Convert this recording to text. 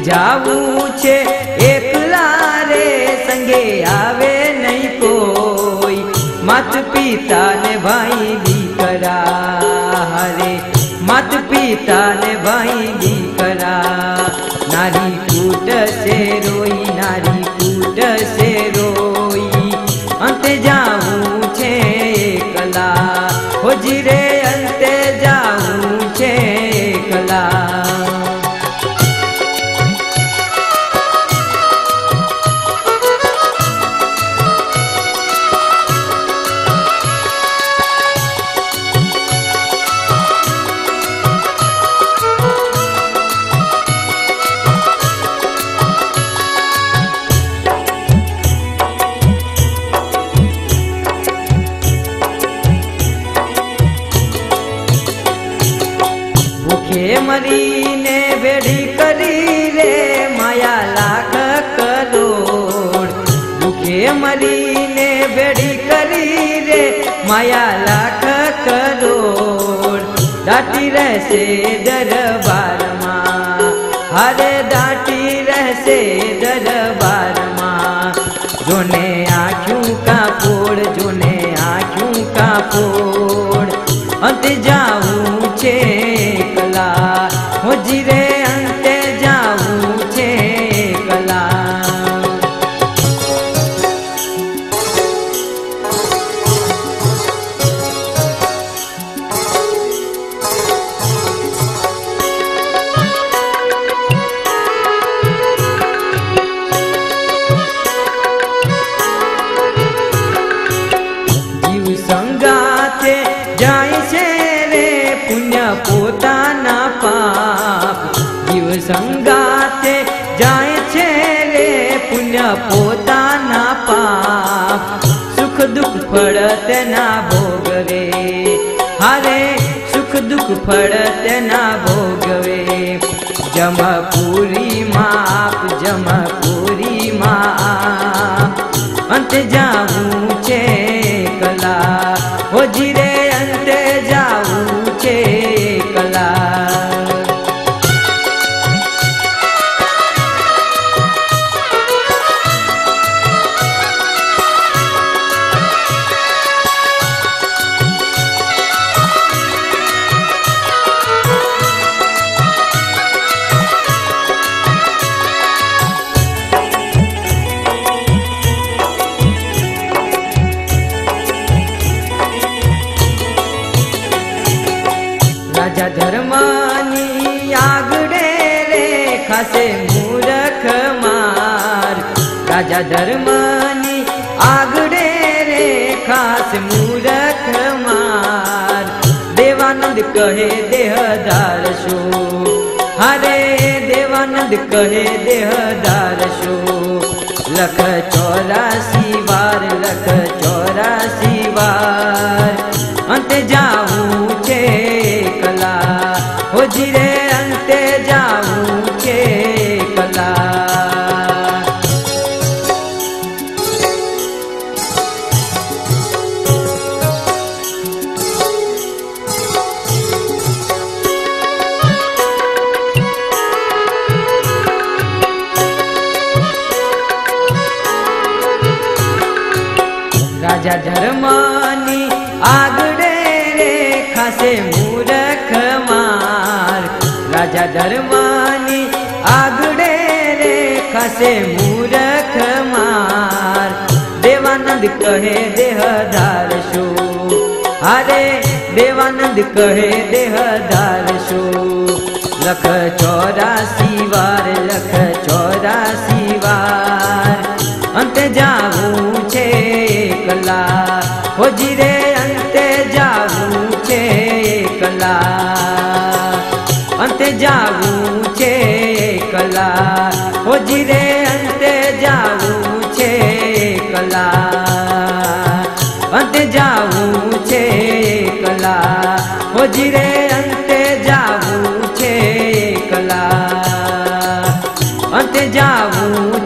जावू छे एकला रे संगे आवे नहीं कोई। मात पिता ने भाई दीकरा हरे मात पिता ने भाई दीकरा। नारी कूट से रोई नारी कूट से रोई अंते जाऊं छे कला हो जीरे अंते जाऊं छे कला। मरी ने बेड़ी करी रे माया लाख करोड़। दुखे मरी ने बेड़ी करी रे माया लाख करोड़। डाटी रहसे दरबार मां हरे डाटी रहसे दरबार मां। जोने आँखों का फोड़ जोने आँखों का फोड़ अंत जाऊं छे कला हो जीरे अंते जाऊं छे कला। जीव संगाते जाय छे रे पुण्य पोताना पाप। जीव संगाते जाय छे रे पुण्य पोताना पाप। सुख दुख फल तेना भोगवे हारे सुख दुख फल तेना भोगवे। जमपुरी माप जमपुरी माप अंत जाऊं छे कला हो जीरे अंत जाऊं छे कला। राजा धर्मानी आगड़े रे खासे मूरख मार। राजा धर्मानी आगड़े रे खास मूरख मार। देवानंद कहे देहदार शो हरे देवानंद कहे देहदार शो। लख 84 बार लख 84 बार अंत जाऊं छे कला हो जीरे अंते जाऊं छे कला। राजा धर्मानी आगड़े रे खासे मूरख मार। राजा धर्मानी आगड़े रे खासे मूरख मार। देवानंद कहे देहदार शो हरे देवानंद कहे देहदार शो। लख 84 बार लख 84 बार अंत जाऊं छे कला हो जीरे अंते जाऊं छे कला। अंते जाऊं छे कला हो जीरे अंते जाऊं छे कला। अंते जाऊं छे कला हो जीरे अंते जाऊं छे कला। अंते जाऊं